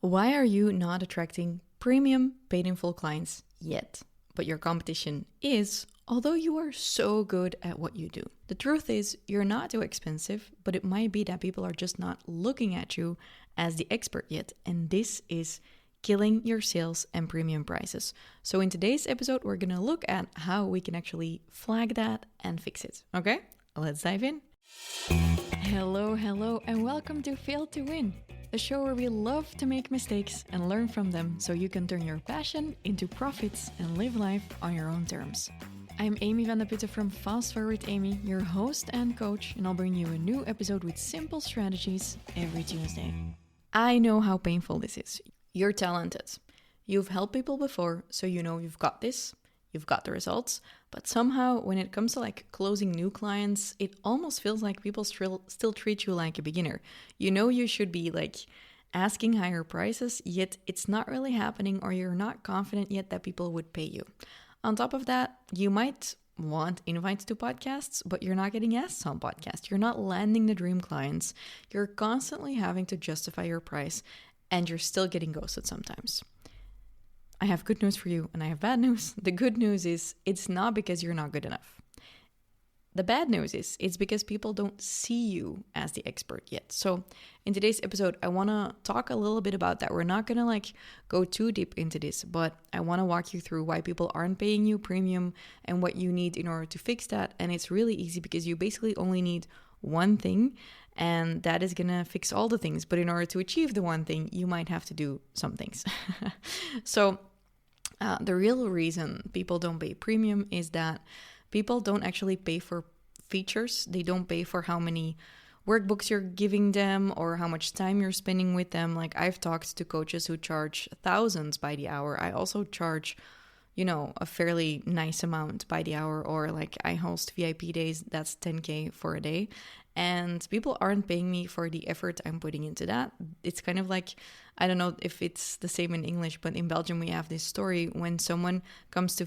Why are you not attracting premium paid in full clients yet? But your competition is, although you are so good at what you do. The truth is, you're not too expensive, but it might be that people are just not looking at you as the expert yet. And this is killing your sales and premium prices. So in today's episode, we're going to look at how we can actually flag that and fix it. Okay, let's dive in. Hello, and welcome to Fail to Win, a show where we love to make mistakes and learn from them so you can turn your passion into profits and live life on your own terms. I'm Amy van der Putten from FastForwardAmy, your host and coach, and I'll bring you a new episode with simple strategies every Tuesday. I know how painful this is. You're talented. You've helped people before, so you know you've got this. You've got the results, but somehow when it comes to closing new clients, it almost feels like people still treat you like a beginner. You know you should be asking higher prices, yet it's not really happening, or you're not confident yet that people would pay you. On top of that, you might want invites to podcasts, but you're not getting asked on podcasts. You're not landing the dream clients. You're constantly having to justify your price, and you're still getting ghosted sometimes. I have good news for you and I have bad news. The good news is it's not because you're not good enough. The bad news is it's because people don't see you as the expert yet. So in today's episode, I want to talk a little bit about that. We're not going to go too deep into this, but I want to walk you through why people aren't paying you premium and what you need in order to fix that. And it's really easy because you basically only need one thing, and that is going to fix all the things. But in order to achieve the one thing, you might have to do some things. So the real reason people don't pay premium is that people don't actually pay for features. They don't pay for how many workbooks you're giving them or how much time you're spending with them. I've talked to coaches who charge thousands by the hour. I also charge, a fairly nice amount by the hour, or I host VIP days, that's 10K for a day. And people aren't paying me for the effort I'm putting into that. It's kind of I don't know if it's the same in English, but in Belgium we have this story when someone comes to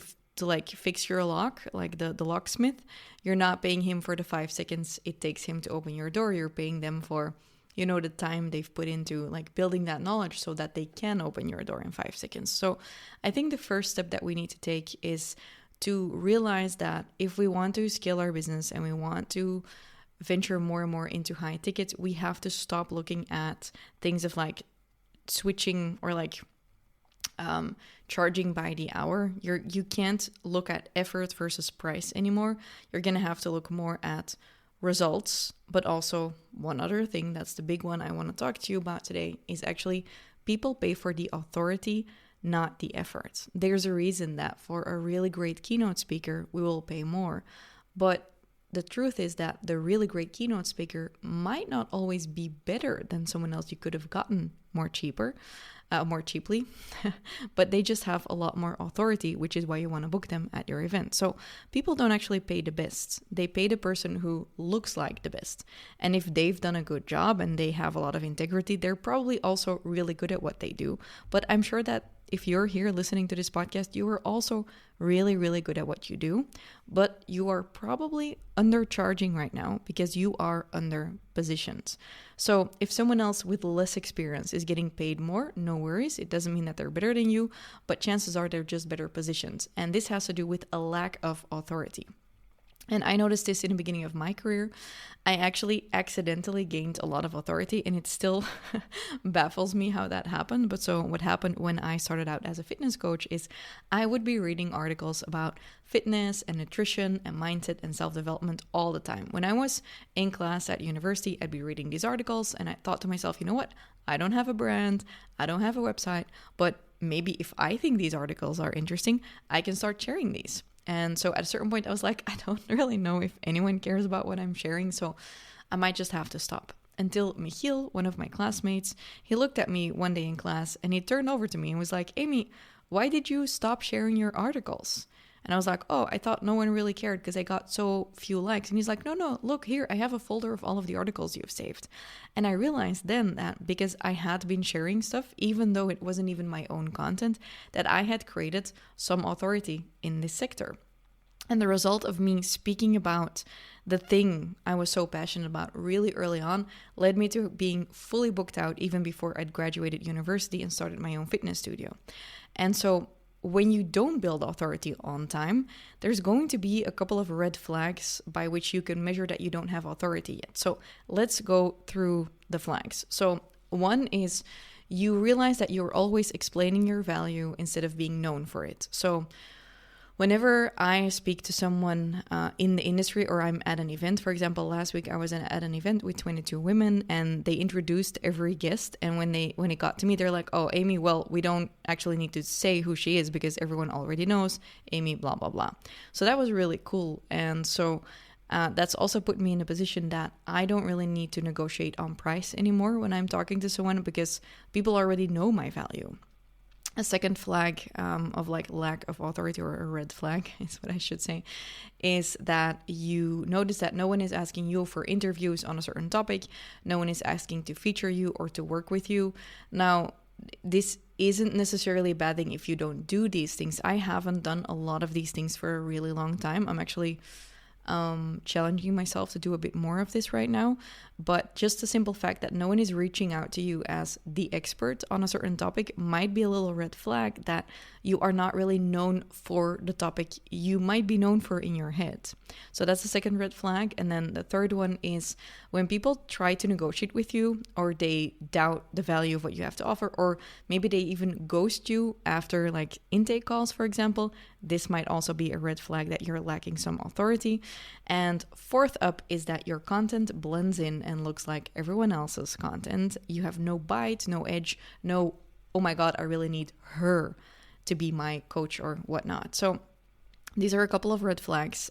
fix your lock, the locksmith, you're not paying him for the 5 seconds it takes him to open your door. You're paying them for, the time they've put into building that knowledge so that they can open your door in 5 seconds. So I think the first step that we need to take is to realize that if we want to scale our business and we want to venture more and more into high tickets, we have to stop looking at things of switching or charging by the hour. You can't look at effort versus price anymore. You're gonna have to look more at results. But also one other thing, that's the big one I want to talk to you about today, is actually people pay for the authority, not the effort. There's a reason that for a really great keynote speaker, we will pay more. But the truth is that the really great keynote speaker might not always be better than someone else you could have gotten more cheaply, but they just have a lot more authority, which is why you want to book them at your event. So people don't actually pay the best. They pay the person who looks like the best. And if they've done a good job and they have a lot of integrity, they're probably also really good at what they do. But I'm sure that if you're here listening to this podcast, you are also really, really good at what you do, but you are probably undercharging right now because you are under positioned. So if someone else with less experience is getting paid more, no worries. It doesn't mean that they're better than you, but chances are they're just better positioned. And this has to do with a lack of authority. And I noticed this in the beginning of my career. I actually accidentally gained a lot of authority, and it still baffles me how that happened. But so what happened when I started out as a fitness coach is I would be reading articles about fitness and nutrition and mindset and self-development all the time. When I was in class at university, I'd be reading these articles, and I thought to myself, you know what? I don't have a brand, I don't have a website, but maybe if I think these articles are interesting, I can start sharing these. And so at a certain point, I was like, I don't really know if anyone cares about what I'm sharing, so I might just have to stop. Until Michiel, one of my classmates, he looked at me one day in class and he turned over to me and was like, Amy, why did you stop sharing your articles? And I was like, oh, I thought no one really cared because I got so few likes. And he's like, no, look here, I have a folder of all of the articles you've saved. And I realized then that because I had been sharing stuff, even though it wasn't even my own content, that I had created some authority in this sector. And the result of me speaking about the thing I was so passionate about really early on led me to being fully booked out even before I'd graduated university and started my own fitness studio. And so when you don't build authority on time, there's going to be a couple of red flags by which you can measure that you don't have authority yet. So let's go through the flags. So one is you realize that you're always explaining your value instead of being known for it. So whenever I speak to someone in the industry or I'm at an event, for example, last week I was at an event with 22 women and they introduced every guest. And when it got to me, they're like, oh, Amy, well, we don't actually need to say who she is because everyone already knows Amy, blah, blah, blah. So that was really cool. And so that's also put me in a position that I don't really need to negotiate on price anymore when I'm talking to someone because people already know my value. A second flag of like lack of authority, or a red flag is what I should say, is that you notice that no one is asking you for interviews on a certain topic. No one is asking to feature you or to work with you. Now, this isn't necessarily a bad thing if you don't do these things. I haven't done a lot of these things for a really long time. I'm actually challenging myself to do a bit more of this right now. But just the simple fact that no one is reaching out to you as the expert on a certain topic might be a little red flag that you are not really known for the topic you might be known for in your head. So that's the second red flag. And then the third one is when people try to negotiate with you, or they doubt the value of what you have to offer, or maybe they even ghost you after like intake calls, for example. This might also be a red flag that you're lacking some authority. And fourth up is that your content blends in and looks like everyone else's content. You have no bite, no edge, no, oh my God, I really need her to be my coach or whatnot. So these are a couple of red flags.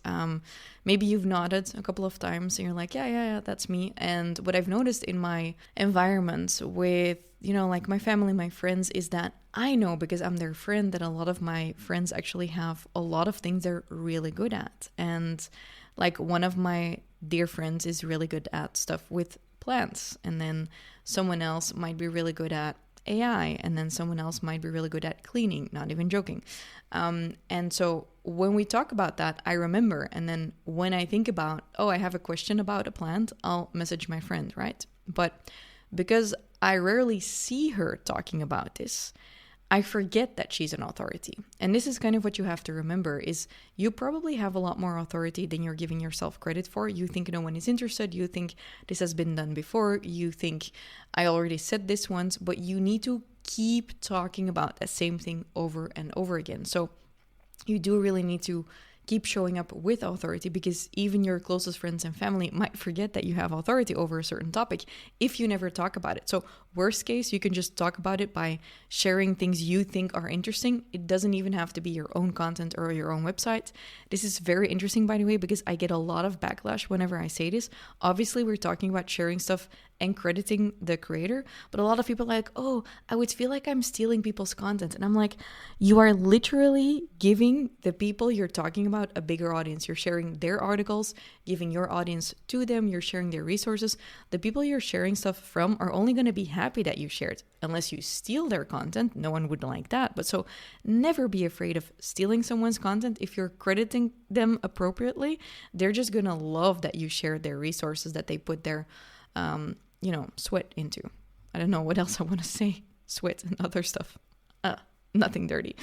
Maybe you've nodded a couple of times and you're like, yeah, that's me. And what I've noticed in my environment with, like my family, my friends, is that I know, because I'm their friend, that a lot of my friends actually have a lot of things they're really good at. And like one of my dear friends is really good at stuff with plants. And then someone else might be really good at AI, and then someone else might be really good at cleaning, not even joking. And so when we talk about that, I remember, and then when I think about, oh, I have a question about a plant, I'll message my friend, right? But because I rarely see her talking about this, I forget that she's an authority. And this is kind of what you have to remember, is you probably have a lot more authority than you're giving yourself credit for. You think no one is interested. You think this has been done before. You think I already said this once, but you need to keep talking about the same thing over and over again. So you do really need to keep showing up with authority, because even your closest friends and family might forget that you have authority over a certain topic if you never talk about it. So worst case, you can just talk about it by sharing things you think are interesting. It doesn't even have to be your own content or your own website. This is very interesting, by the way, because I get a lot of backlash whenever I say this. Obviously, we're talking about sharing stuff and crediting the creator, but a lot of people are like, oh, I would feel like I'm stealing people's content. And I'm like, you are literally giving the people you're talking about a bigger audience. You're sharing their articles, giving your audience to them. You're sharing their resources. The people you're sharing stuff from are only going to be happy that you shared. Unless you steal their content, no one would like that. But so never be afraid of stealing someone's content. If you're crediting them appropriately, they're just going to love that you shared their resources, that they put their sweat into. I don't know what else I want to say. Sweat and other stuff. Nothing dirty.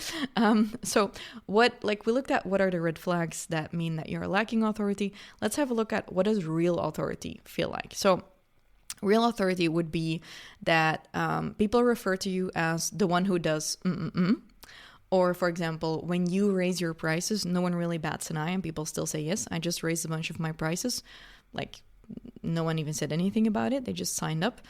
So we looked at what are the red flags that mean that you're lacking authority. Let's have a look at what does real authority feel like. So real authority would be that people refer to you as the one who does Or, for example, when you raise your prices, no one really bats an eye and people still say, yes, I just raised a bunch of my prices. Like, no one even said anything about it. They just signed up.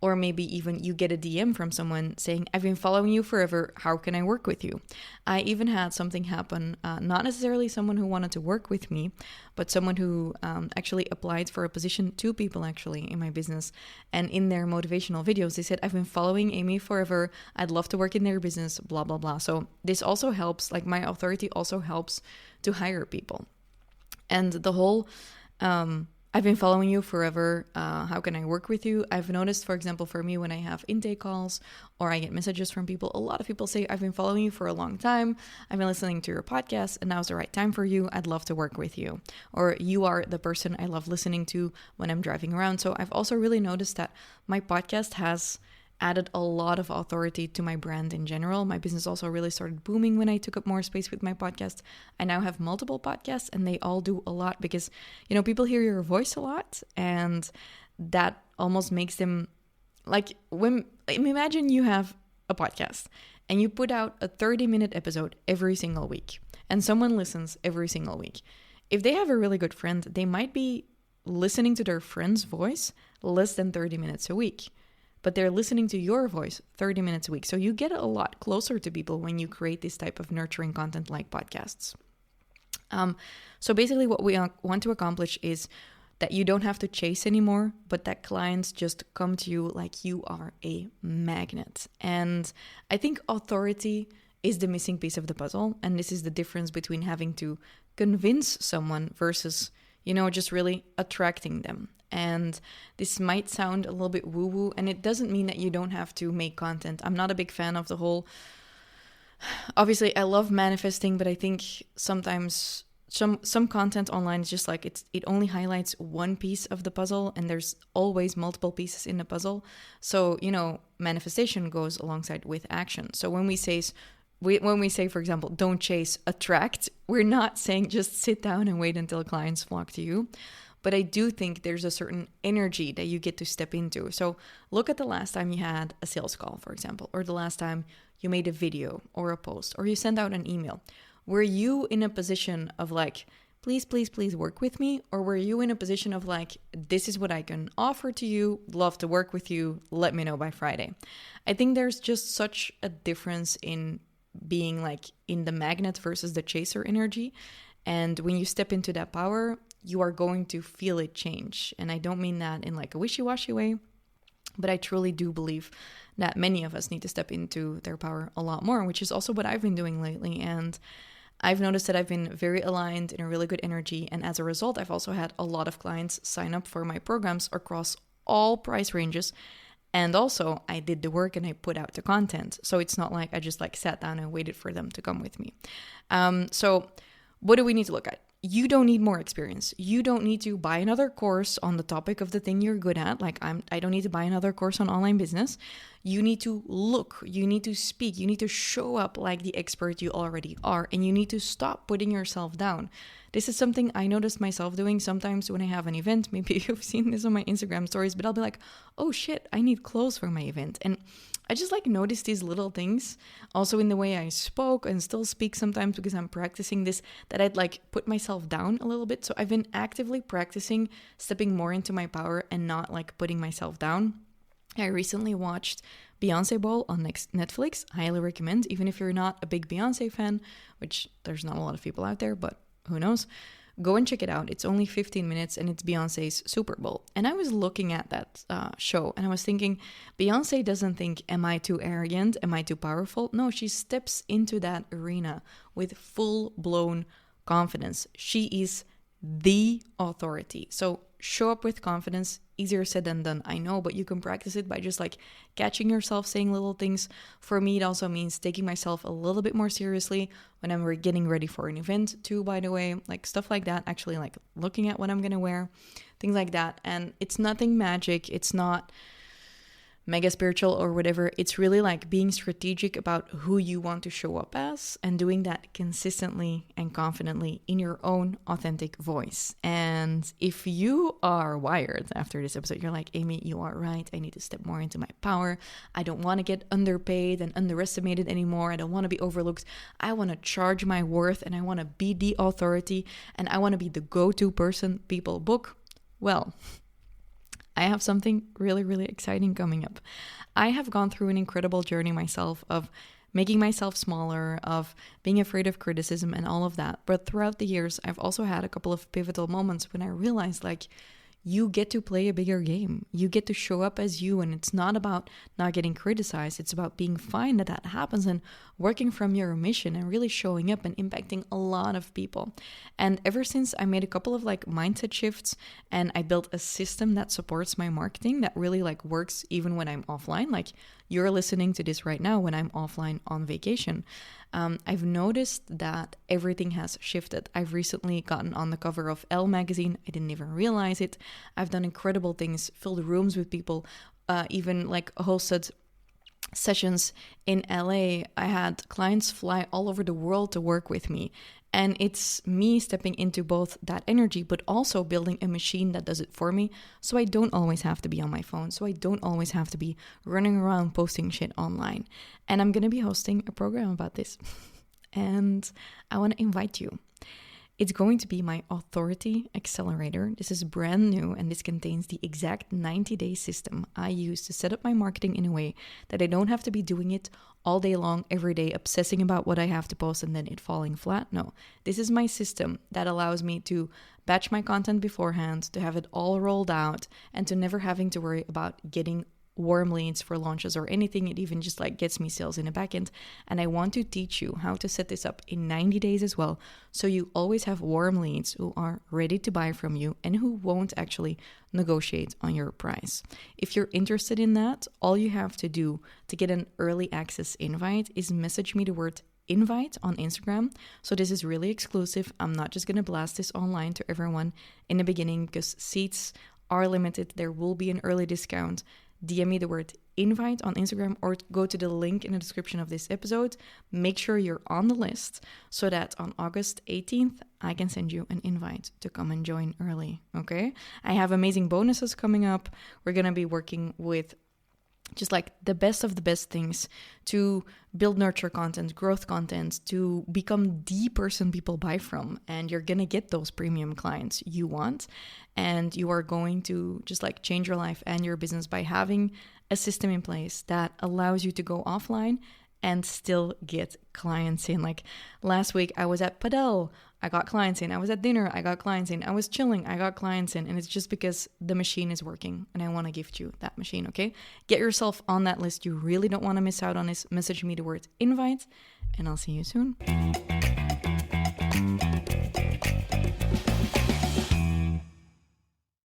Or maybe even you get a DM from someone saying, I've been following you forever. How can I work with you? I even had something happen, not necessarily someone who wanted to work with me, but someone who actually applied for a position, 2 people actually in my business. And in their motivational videos, they said, I've been following Amy forever. I'd love to work in their business, blah, blah, blah. So this also helps, like my authority also helps to hire people. And the whole I've been following you forever. How can I work with you? I've noticed, for example, for me, when I have intake calls or I get messages from people, a lot of people say, I've been following you for a long time. I've been listening to your podcast and now's the right time for you. I'd love to work with you. Or you are the person I love listening to when I'm driving around. So I've also really noticed that my podcast has added a lot of authority to my brand in general. My business also really started booming when I took up more space with my podcast. I now have multiple podcasts and they all do a lot because, people hear your voice a lot and that almost makes them like imagine you have a podcast and you put out a 30-minute episode every single week and someone listens every single week. If they have a really good friend, they might be listening to their friend's voice less than 30 minutes a week. But they're listening to your voice 30 minutes a week. So you get a lot closer to people when you create this type of nurturing content like podcasts. So basically what we want to accomplish is that you don't have to chase anymore, but that clients just come to you like you are a magnet. And I think authority is the missing piece of the puzzle. And this is the difference between having to convince someone versus, just really attracting them. And this might sound a little bit woo-woo, and it doesn't mean that you don't have to make content. I'm not a big fan of the whole... Obviously, I love manifesting, but I think sometimes some content online is just like it only highlights one piece of the puzzle, and there's always multiple pieces in the puzzle. So, manifestation goes alongside with action. So when we say, for example, don't chase, attract, we're not saying just sit down and wait until clients flock to you. But I do think there's a certain energy that you get to step into. So look at the last time you had a sales call, for example, or the last time you made a video or a post or you sent out an email. Were you in a position of like, please, please, please work with me? Or were you in a position of like, this is what I can offer to you, love to work with you, let me know by Friday? I think there's just such a difference in being like in the magnet versus the chaser energy. And when you step into that power, you are going to feel it change. And I don't mean that in like a wishy-washy way, but I truly do believe that many of us need to step into their power a lot more, which is also what I've been doing lately. And I've noticed that I've been very aligned in a really good energy. And as a result, I've also had a lot of clients sign up for my programs across all price ranges. And also I did the work and I put out the content. So it's not like I just like sat down and waited for them to come with me. So what do we need to look at? You don't need more experience. You don't need to buy another course on the topic of the thing you're good at. Like I don't need to buy another course on online business. You need to look, you need to speak, you need to show up like the expert you already are, and you need to stop putting yourself down. This is something I noticed myself doing sometimes when I have an event. Maybe you've seen this on my Instagram stories, but I'll be like, oh shit, I need clothes for my event. And I just like noticed these little things also in the way I spoke and still speak sometimes because I'm practicing this, that I'd like put myself down a little bit. So I've been actively practicing stepping more into my power and not like putting myself down. I recently watched Beyonce Ball on Netflix. Highly recommend, even if you're not a big Beyonce fan, which there's not a lot of people out there, but who knows? Go and check it out. It's only 15 minutes and it's Beyonce's Super Bowl. And I was looking at that show and I was thinking, Beyonce doesn't think, am I too arrogant? Am I too powerful? No, she steps into that arena with full-blown confidence. She is the authority. So show up with confidence. Easier said than done, I know, but you can practice it by just like catching yourself saying little things. For me, it also means taking myself a little bit more seriously when I'm getting ready for an event too, by the way, like stuff like that, actually like looking at what I'm going to wear, things like that. And it's nothing magic. It's not mega spiritual or whatever. It's really like being strategic about who you want to show up as and doing that consistently and confidently in your own authentic voice. And if you are wired after this episode, you're like, Amy, you are right. I need to step more into my power. I don't want to get underpaid and underestimated anymore. I don't want to be overlooked. I want to charge my worth and I want to be the authority and I want to be the go-to person people book. Well, I have something really, really exciting coming up. I have gone through an incredible journey myself of making myself smaller, of being afraid of criticism and all of that. But throughout the years, I've also had a couple of pivotal moments when I realized like, you get to play a bigger game. You get to show up as you, and it's not about not getting criticized. It's about being fine that happens and working from your mission and really showing up and impacting a lot of people. And ever since I made a couple of mindset shifts and I built a system that supports my marketing that really works even when I'm offline, like you're listening to this right now when I'm offline on vacation. I've noticed that everything has shifted. I've recently gotten on the cover of Elle magazine. I didn't even realize it. I've done incredible things, filled rooms with people, even hosted sessions in LA. I had clients fly all over the world to work with me. And it's me stepping into both that energy, but also building a machine that does it for me. So I don't always have to be on my phone. So I don't always have to be running around posting shit online. And I'm going to be hosting a program about this. And I want to invite you. It's going to be my Authority Accelerator. This is brand new, and this contains the exact 90-day system I use to set up my marketing in a way that I don't have to be doing it all day long, every day, obsessing about what I have to post and then it falling flat. No, this is my system that allows me to batch my content beforehand, to have it all rolled out, and to never having to worry about getting warm leads for launches or anything. It even just gets me sales in the back end. And I want to teach you how to set this up in 90 days as well. So you always have warm leads who are ready to buy from you and who won't actually negotiate on your price. If you're interested in that, all you have to do to get an early access invite is message me the word invite on Instagram. So this is really exclusive. I'm not just going to blast this online to everyone in the beginning because seats are limited. There will be an early discount. DM me the word invite on Instagram or go to the link in the description of this episode. Make sure you're on the list so that on August 18th, I can send you an invite to come and join early, okay? I have amazing bonuses coming up. We're going to be working with just the best of the best things to build nurture content, growth content, to become the person people buy from. And you're going to get those premium clients you want. And you are going to just change your life and your business by having a system in place that allows you to go offline and still get clients in. Last week, I was at Padel, I got clients in. I was at dinner, I got clients in. I was chilling, I got clients in. And it's just because the machine is working and I want to gift you that machine, okay? Get yourself on that list. You really don't want to miss out on this. Message me the word invite and I'll see you soon.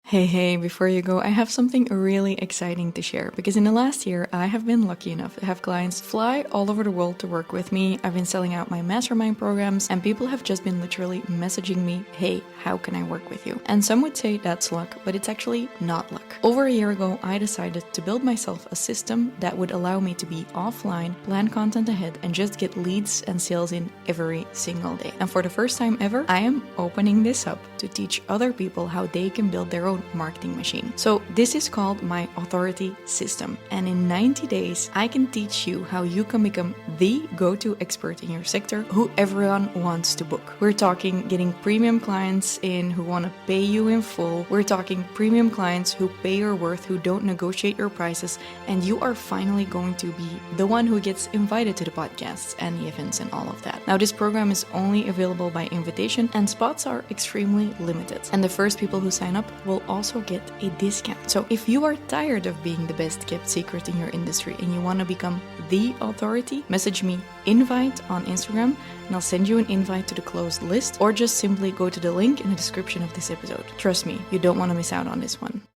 Hey, before you go, I have something really exciting to share because in the last year, I have been lucky enough to have clients fly all over the world to work with me. I've been selling out my mastermind programs and people have just been literally messaging me, hey, how can I work with you? And some would say that's luck, but it's actually not luck. Over a year ago, I decided to build myself a system that would allow me to be offline, plan content ahead, and just get leads and sales in every single day. And for the first time ever, I am opening this up to teach other people how they can build their own marketing machine. So this is called my Authority System. And in 90 days, I can teach you how you can become the go-to expert in your sector who everyone wants to book. We're talking getting premium clients in who want to pay you in full. We're talking premium clients who pay your worth, who don't negotiate your prices. And you are finally going to be the one who gets invited to the podcasts and the events and all of that. Now, this program is only available by invitation and spots are extremely limited. And the first people who sign up will also get a discount. So if you are tired of being the best kept secret in your industry and you want to become the authority, message me invite on Instagram and I'll send you an invite to the closed list, or just simply go to the link in the description of this episode. Trust me, you don't want to miss out on this one.